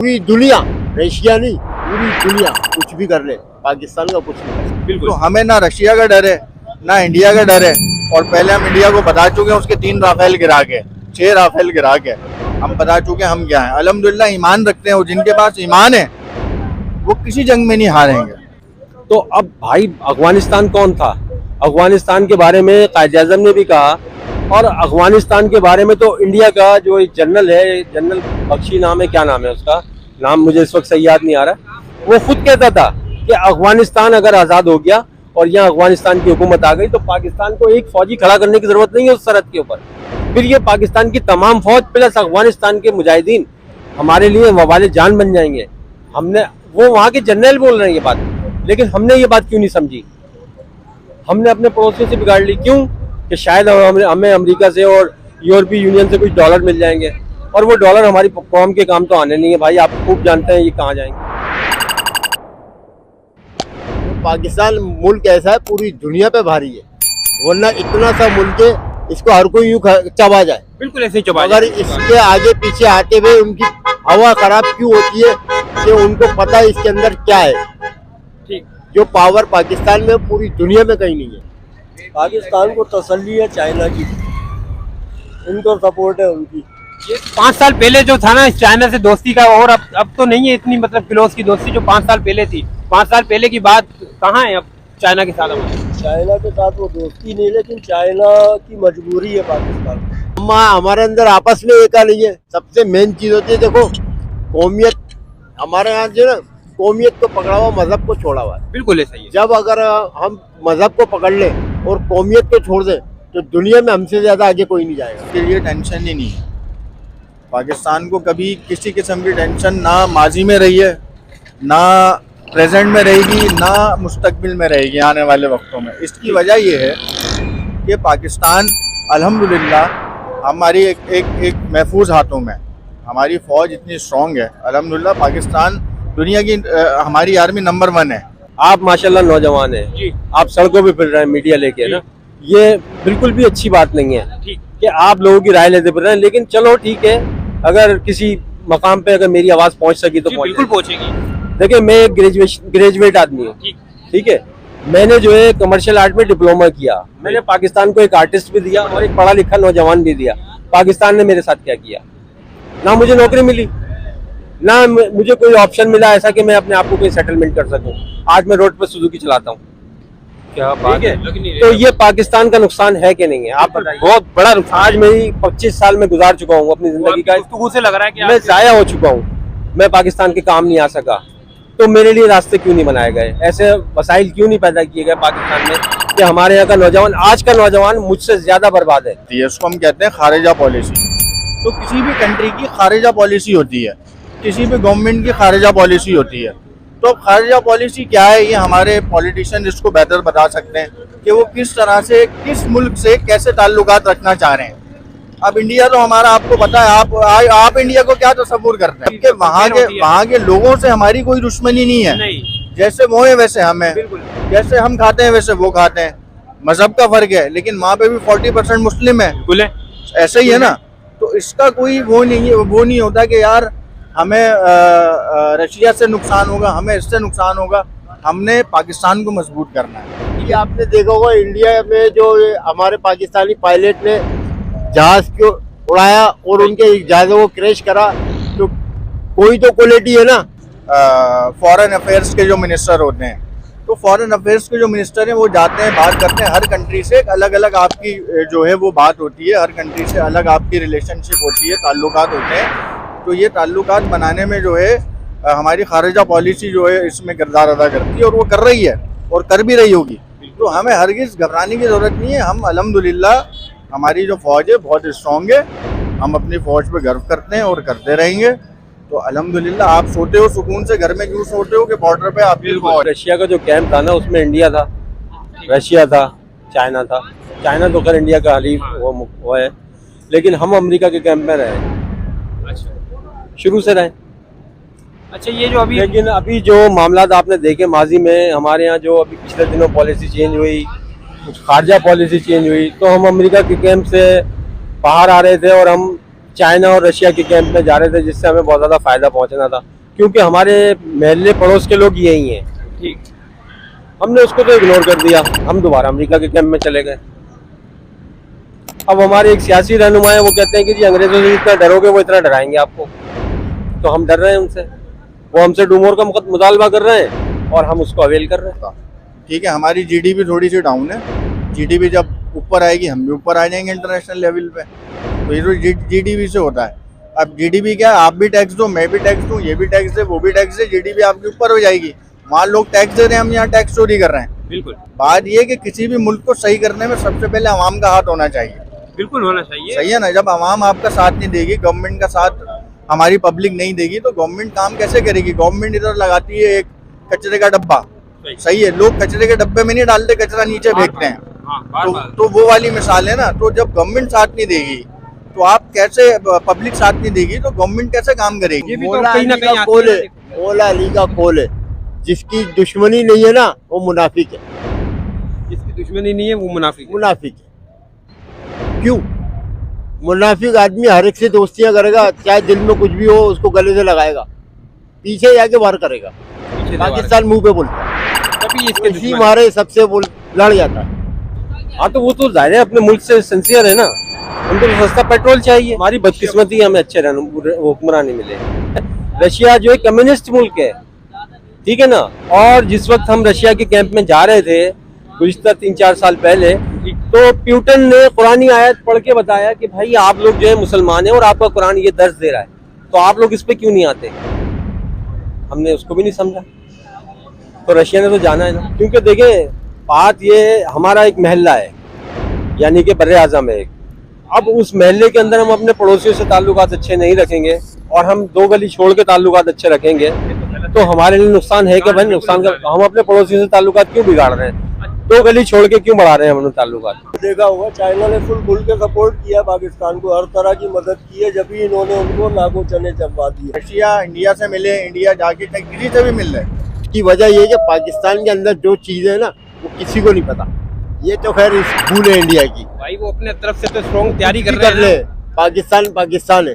पूरी दुनिया, रशिया नहीं, पूरी दुनिया कुछ भी कर ले, पाकिस्तान का कुछ नहीं कर सकता। बिल्कुल। तो हमें ना रशिया का डर है ना इंडिया का डर है। और पहले हम इंडिया को बता चुके हैं, उसके 3 राफेल गिरा के, 6 राफेल गिरा के हम बता चुके हैं हम क्या हैं। अल्हम्दुलिल्लाह ईमान रखते हैं, और जिनके पास ईमान है वो किसी जंग में नहीं हारेंगे। तो अब भाई अफगानिस्तान कौन था? अफगानिस्तान के बारे में कायद-ए-आज़म ने भी कहा, और अफगानिस्तान के बारे में तो इंडिया का जो एक जनरल है, जनरल बख्शी नाम है, क्या नाम है उसका, नाम मुझे इस वक्त सही याद नहीं आ रहा, वो खुद कहता था कि अफगानिस्तान अगर आज़ाद हो गया और यहाँ अफगानिस्तान की हुकूमत आ गई तो पाकिस्तान को एक फौजी खड़ा करने की जरूरत नहीं है उस सरहद के ऊपर। फिर ये पाकिस्तान की तमाम फौज प्लस अफगानिस्तान के मुजाहिदीन हमारे लिए वबाल जान बन जाएंगे। हमने, वो वहाँ के जनरल बोल रहे हैं ये बात, लेकिन हमने ये बात क्यों नहीं समझी? हमने अपने पड़ोसियों से बिगाड़ ली। क्यों? कि शायद हमें अमेरिका से और यूरोपीय यूनियन से कुछ डॉलर मिल जाएंगे, और वो डॉलर हमारी कौम के काम तो आने नहीं है भाई। आप खूब जानते हैं ये कहाँ जाएंगे। पाकिस्तान मुल्क ऐसा है, पूरी दुनिया पे भारी है, वरना इतना सा मुल्क है, इसको हर कोई यूं चबा जाए। बिल्कुल ऐसे ही चबा अगर इसके आगे पीछे आते हुए उनकी हवा खराब क्यों होती है कि उनको पता है इसके अंदर क्या है। ठीक। जो पावर पाकिस्तान में पूरी दुनिया में कहीं नहीं है। पाकिस्तान को तसल्ली है चाइना की, उनको सपोर्ट है उनकी। ये 5 साल पहले जो था ना चाइना से दोस्ती का, और अब तो नहीं है इतनी, मतलब क्लोज की दोस्ती जो 5 साल पहले थी। 5 साल पहले की बात कहाँ है अब चाइना के साथ हमारे? चाइना के साथ वो दोस्ती नहीं, लेकिन चाइना की मजबूरी है पाकिस्तान। हमारे अंदर आपस में एका नहीं है। सबसे मेन चीज होती है, देखो कौमियत, हमारे यहाँ जो ना कौमियत को पकड़ा हुआ, मजहब को छोड़ा हुआ है। बिल्कुल ऐसा ही है। जब अगर हम मजहब को पकड़ ले और कौमियत को छोड़ दें तो दुनिया में हमसे ज्यादा आगे कोई नहीं जाएगा। इसके लिए टेंशन ही नहीं है। पाकिस्तान को कभी किसी किस्म की टेंशन ना माजी में रही है, ना प्रेजेंट में रहेगी, ना मुस्तकबिल में रहेगी आने वाले वक्तों में। इसकी वजह यह है कि पाकिस्तान अल्हम्दुलिल्लाह हमारी एक महफूज हाथों में, हमारी फ़ौज इतनी स्ट्रॉन्ग है अल्हम्दुलिल्लाह। पाकिस्तान दुनिया की हमारी आर्मी नंबर 1 है। आप माशाल्लाह नौजवान हैं जी, आप सड़कों पे फिर रहे हैं मीडिया लेके ना, ये बिल्कुल भी अच्छी बात नहीं है कि आप लोगों की राय लेते फिर रहे हैं। लेकिन चलो ठीक है, अगर किसी मकाम पे अगर मेरी आवाज पहुंच सकी तो बिल्कुल पहुंचेगी। देखिए मैं एक ग्रेजुएट आदमी हूँ, ठीक है। मैंने जो है कमर्शियल आर्ट में डिप्लोमा किया। मैंने पाकिस्तान को एक आर्टिस्ट भी दिया और एक पढ़ा लिखा नौजवान भी दिया। पाकिस्तान ने मेरे साथ क्या किया? ना मुझे नौकरी मिली, ना मुझे कोई ऑप्शन मिला ऐसा कि मैं अपने आप को कोई सेटलमेंट कर सकूं। आज मैं रोड पर सुजुकी चलाता हूँ। क्या बात है। तो ये पाकिस्तान का नुकसान है कि नहीं है? आप बताइए। बहुत बड़ा नुकसान। आज मेरी 25 साल में गुजार चुका हूँ अपनी जिंदगी का, गुफ्तगू से लग रहा है कि मैं जाया हो चुका हूँ। मैं पाकिस्तान के काम नहीं आ सका, तो मेरे लिए रास्ते क्यों नहीं बनाए गए? ऐसे वसाइल क्यों नहीं पैदा किए गए पाकिस्तान में कि हमारे यहाँ का नौजवान, आज का नौजवान मुझसे ज्यादा बर्बाद है। इसको हम कहते हैं खारिजा पॉलिसी। तो किसी भी कंट्री की खारिजा पॉलिसी होती है, किसी भी गवर्नमेंट की खारिजा पॉलिसी होती है। तो खारिजा पॉलिसी क्या है, ये हमारे पॉलिटिशियन इसको बेहतर बता सकते हैं कि वो किस तरह से, किस मुल्क से कैसे ताल्लुकात रखना चाह रहे हैं। अब इंडिया तो हमारा, आपको पता है, आप इंडिया को क्या तस्वुर करते हैं कि वहाँ के लोगों से हमारी कोई दुश्मनी नहीं है। जैसे वो है वैसे हम हैं, जैसे हम खाते हैं वैसे वो खाते हैं। मजहब का फर्क है, लेकिन वहाँ पे भी 40% मुस्लिम है, ऐसे ही है ना। तो इसका कोई वो नहीं होता कि यार हमें रशिया से नुकसान होगा, हमें इससे नुकसान होगा। हमने पाकिस्तान को मजबूत करना है। ये आपने देखा होगा इंडिया में जो हमारे पाकिस्तानी पायलट ने जहाज को उड़ाया और उनके जहाज़ों को क्रैश करा, तो कोई तो क्वालिटी है ना। फॉरेन अफेयर्स के जो मिनिस्टर होते हैं, तो फॉरेन अफेयर्स के जो मिनिस्टर हैं वो जाते हैं, बात करते हैं। हर कंट्री से अलग अलग आपकी जो है वो बात होती है, हर कंट्री से अलग आपकी रिलेशनशिप होती है, ताल्लुकात होते हैं। तो ये ताल्लुकात बनाने में जो है हमारी खारिजा पॉलिसी जो है इसमें किरदार अदा करती है, और वो कर रही है और कर भी रही होगी। तो हमें हरगिज़ घबराने की ज़रूरत नहीं है। हम अल्हम्दुलिल्लाह हमारी जो फ़ौज है बहुत स्ट्रॉन्ग है। हम अपनी फ़ौज पे गर्व करते हैं और करते रहेंगे। तो अल्हम्दुलिल्लाह आप सोते हो सुकून से, घर में क्यों सोते हो कि बॉर्डर पे आपकी फ़ौज। रशिया का जो कैंप था ना, उसमें इंडिया था, रशिया था, चाइना था। चाइना तो खैर इंडिया का हलीफ वो है, लेकिन हम अमेरिका के कैंप में रहे, शुरू से रहे। अच्छा, ये जो अभी, लेकिन अभी जो मामला आपने देखे माजी में, हमारे यहाँ जो अभी पिछले दिनों पॉलिसी चेंज हुई, कुछ खारजा पॉलिसी चेंज हुई, तो हम अमेरिका के कैंप से बाहर आ रहे थे और हम चाइना और रशिया के कैंप में जा रहे थे, जिससे हमें बहुत ज़्यादा फायदा पहुंचना था, क्योंकि हमारे महल्ले पड़ोस के लोग यही हैं। ठीक। हमने उसको तो इग्नोर कर दिया, हम दोबारा अमेरिका के कैंप में चले गए। अब हमारे एक सियासी रहनुमा है, वो कहते हैं कि जी अंग्रेजों से जितना डरोगे वो इतना डराएंगे आपको, तो हम डर रहे हैं उनसे। वो हमसे डूमोर का मुतालबा कर रहे हैं और हम उसको अवेल कर रहे हैं। ठीक है, हमारी जीडीपी थोड़ी सी डाउन है। जीडीपी जब ऊपर आएगी हम भी ऊपर आ जाएंगे इंटरनेशनल लेवल पे। तो ये तो जीडीपी से होता है। अब जीडीपी क्या है, आप भी टैक्स दो, मैं भी टैक्स दूं, ये भी टैक्स दे, वो भी टैक्स दे, जीडीपी आपके ऊपर हो जाएगी। वहाँ लोग टैक्स दे रहे हैं, हम यहाँ टैक्स चोरी कर रहे हैं। बिल्कुल बात ये कि किसी भी मुल्क को सही करने में सबसे पहले आवाम का हाथ होना चाहिए। बिल्कुल होना चाहिए। सही है ना। जब आवाम आपका साथ नहीं देगी, गवर्नमेंट का साथ हमारी पब्लिक नहीं देगी, तो गवर्नमेंट काम कैसे करेगी। गवर्नमेंट इधर लगाती है एक कचरे का डब्बा, सही है, लोग कचरे के डब्बे में नहीं डालते, कचरा नीचे फेंकते हैं। तो वो वाली मिसाल है ना। तो जब गवर्नमेंट साथ नहीं देगी तो आप कैसे, पब्लिक साथ नहीं देगी तो गवर्नमेंट कैसे काम करेगी। ये भी तो मौला कहीं ना अली कहीं का आती कौल है। है, मौला अली का कौल है, जिसकी दुश्मनी नहीं है ना वो मुनाफिक है। जिसकी दुश्मनी नहीं है वो मुनाफिक है। मुनाफिक है। क्यों? मुनाफिक आदमी हर एक से दोस्तियां करेगा, चाहे दिल में कुछ भी हो उसको गले से लगाएगा, पीछे जाके वार करेगा। पीछे से पाकिस्तान मुंह पे बोलता है, वार। तभी इसके इसी दुश्मन। मारे सबसे लड़ जाता है। हाँ तो वो तो जाहिर है अपने मुल्क से सिंसियर है ना, उनको तो सस्ता पेट्रोल चाहिए। हमारी बदकिस्मती हमें अच्छे हुक्मरान मिले। रशिया जो एक कम्युनिस्ट मुल्क है, ठीक है ना, और जिस वक्त हम रशिया के कैंप में जा रहे थे गुज़िश्ता 3-4 साल पहले, तो प्यूटन ने कुरानी आयत पढ़ के बताया कि भाई आप लोग जो है मुसलमान हैं और आपका कुरान ये दर्ज दे रहा है, तो आप लोग इस पे क्यों नहीं आते। हमने उसको भी नहीं समझा, तो रशिया ने तो जाना है ना। क्योंकि देखें बात ये, हमारा एक महल्ला है यानी कि बर्रे आज़म है एक। अब उस महल्ले के अंदर हम अपने पड़ोसियों से ताल्लुकात अच्छे नहीं रखेंगे और हम 2 गली छोड़ के ताल्लुकात अच्छे रखेंगे, तो हमारे लिए नुकसान है कि भाई नुकसान का। हम अपने पड़ोसियों से ताल्लुकात क्यों बिगाड़ रहे हैं, 2 गली छोड़ के क्यों बढ़ा रहे हैं हम लोग ताल्लुकात। देखा होगा चाइना ने फुल खुल के सपोर्ट किया पाकिस्तान को, हर तरह की मदद की है, जब भी इन्होंने उनको नागो चने चबवा दिए। रशिया इंडिया से मिले, इंडिया जाके किसी से भी मिल रहे हैं। इसकी वजह ये है कि पाकिस्तान के अंदर जो चीज़ है ना वो किसी को नहीं पता। ये तो खैर भूल है इंडिया की, भाई वो अपने तरफ से तो स्ट्रॉन्ग तैयारी कर रहे हैं। पाकिस्तान है।